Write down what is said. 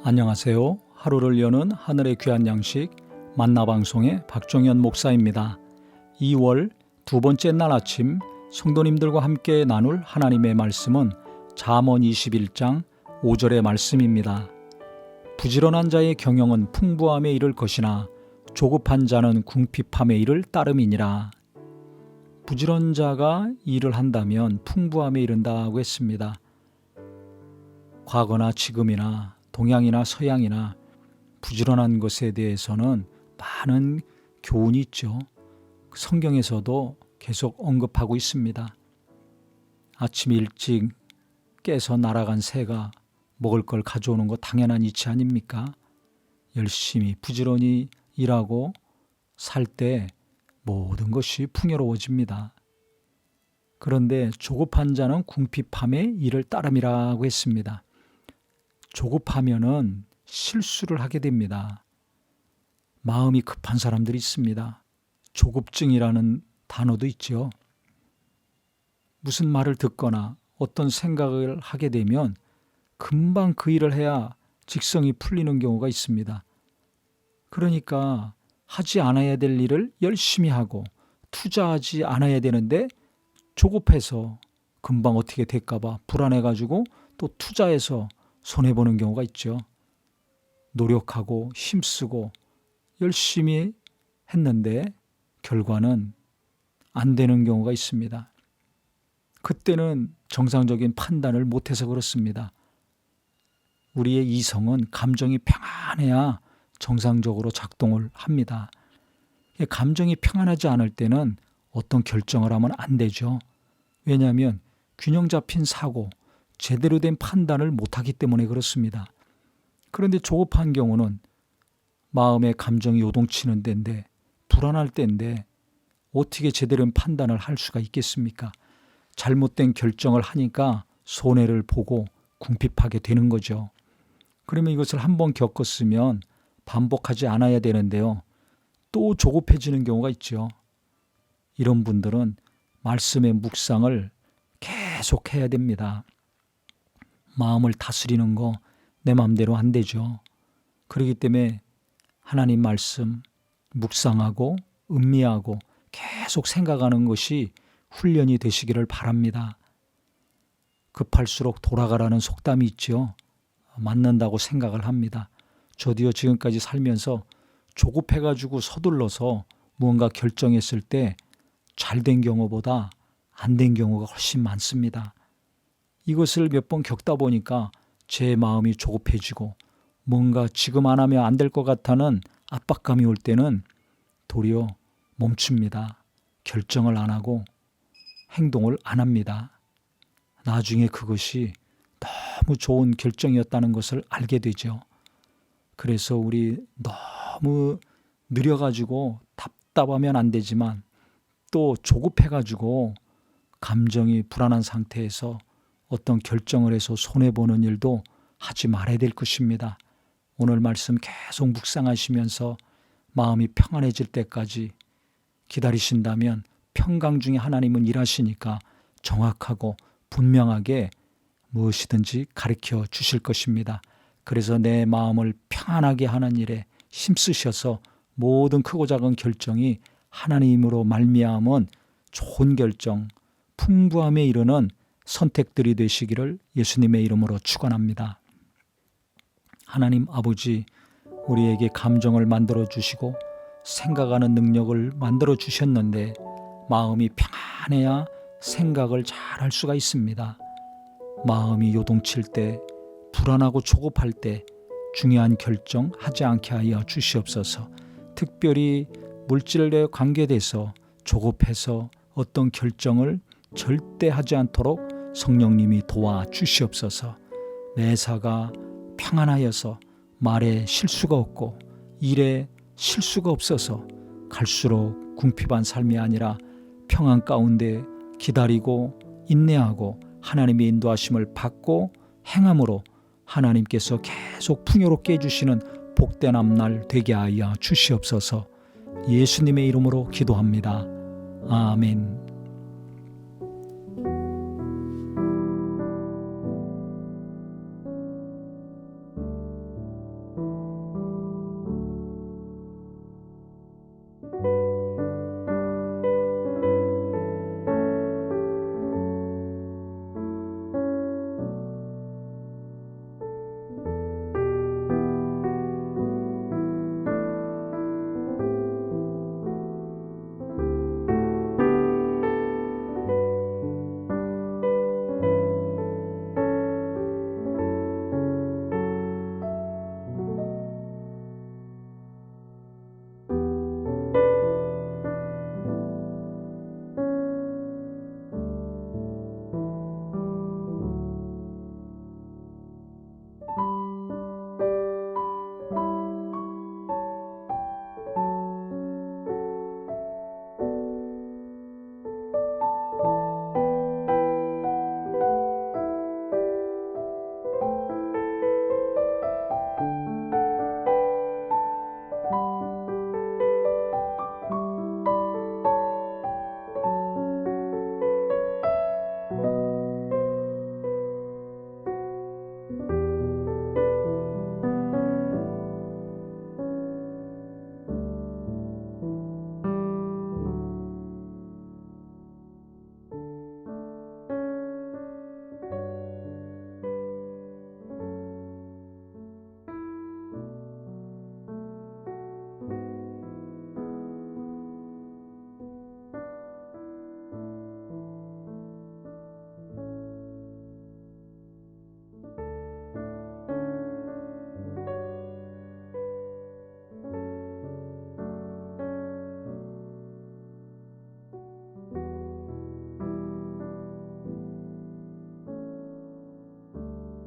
안녕하세요. 하루를 여는 하늘의 귀한 양식 만나방송의 박종현 목사입니다. 2월 두 번째 날 아침 성도님들과 함께 나눌 하나님의 말씀은 잠언 21장 5절의 말씀입니다. 부지런한 자의 경영은 풍부함에 이를 것이나 조급한 자는 궁핍함에 이를 따름이니라. 부지런한 자가 일을 한다면 풍부함에 이른다고 했습니다. 과거나 지금이나 동양이나 서양이나 부지런한 것에 대해서는 많은 교훈이 있죠. 성경에서도 계속 언급하고 있습니다. 아침 일찍 깨서 날아간 새가 먹을 걸 가져오는 거 당연한 이치 아닙니까? 열심히 부지런히 일하고 살 때 모든 것이 풍요로워집니다. 그런데 조급한 자는 궁핍함에 이를 따름이라고 했습니다. 조급하면은 실수를 하게 됩니다. 마음이 급한 사람들이 있습니다. 조급증이라는 단어도 있죠. 무슨 말을 듣거나 어떤 생각을 하게 되면 금방 그 일을 해야 직성이 풀리는 경우가 있습니다. 그러니까 하지 않아야 될 일을 열심히 하고 투자하지 않아야 되는데 조급해서 금방 어떻게 될까 봐 불안해가지고 또 투자해서 손해보는 경우가 있죠. 노력하고 힘쓰고 열심히 했는데 결과는 안 되는 경우가 있습니다. 그때는 정상적인 판단을 못해서 그렇습니다. 우리의 이성은 감정이 평안해야 정상적으로 작동을 합니다. 감정이 평안하지 않을 때는 어떤 결정을 하면 안 되죠. 왜냐하면 균형 잡힌 사고, 제대로 된 판단을 못하기 때문에 그렇습니다. 그런데 조급한 경우는 마음의 감정이 요동치는 때인데 불안할 때인데 어떻게 제대로 된 판단을 할 수가 있겠습니까? 잘못된 결정을 하니까 손해를 보고 궁핍하게 되는 거죠. 그러면 이것을 한번 겪었으면 반복하지 않아야 되는데요. 또 조급해지는 경우가 있죠. 이런 분들은 말씀의 묵상을 계속 해야 됩니다. 마음을 다스리는 거 내 마음대로 안 되죠. 그렇기 때문에 하나님 말씀 묵상하고 음미하고 계속 생각하는 것이 훈련이 되시기를 바랍니다. 급할수록 돌아가라는 속담이 있죠. 맞는다고 생각을 합니다. 저도요 지금까지 살면서 조급해가지고 서둘러서 무언가 결정했을 때 잘된 경우보다 안 된 경우가 훨씬 많습니다. 이것을 몇 번 겪다 보니까 제 마음이 조급해지고 뭔가 지금 안 하면 안 될 것 같다는 압박감이 올 때는 도리어 멈춥니다. 결정을 안 하고 행동을 안 합니다. 나중에 그것이 너무 좋은 결정이었다는 것을 알게 되죠. 그래서 우리 너무 느려가지고 답답하면 안 되지만 또 조급해가지고 감정이 불안한 상태에서 어떤 결정을 해서 손해보는 일도 하지 말아야 될 것입니다. 오늘 말씀 계속 묵상하시면서 마음이 평안해질 때까지 기다리신다면 평강 중에 하나님은 일하시니까 정확하고 분명하게 무엇이든지 가르쳐 주실 것입니다. 그래서 내 마음을 평안하게 하는 일에 힘쓰셔서 모든 크고 작은 결정이 하나님으로 말미암은 좋은 결정, 풍부함에 이르는 선택들이 되시기를 예수님의 이름으로 축원합니다. 하나님 아버지, 우리에게 감정을 만들어 주시고 생각하는 능력을 만들어 주셨는데 마음이 평안해야 생각을 잘 할 수가 있습니다. 마음이 요동칠 때, 불안하고 조급할 때 중요한 결정 하지 않게 하여 주시옵소서. 특별히 물질에 관계돼서 조급해서 어떤 결정을 절대 하지 않도록 성령님이 도와 주시옵소서. 매사가 평안하여서 말에 실수가 없고 일에 실수가 없어서 갈수록 궁핍한 삶이 아니라 평안 가운데 기다리고 인내하고 하나님의 인도하심을 받고 행함으로 하나님께서 계속 풍요롭게 해주시는 복된 앞날 되게 하여 주시옵소서. 예수님의 이름으로 기도합니다. 아멘.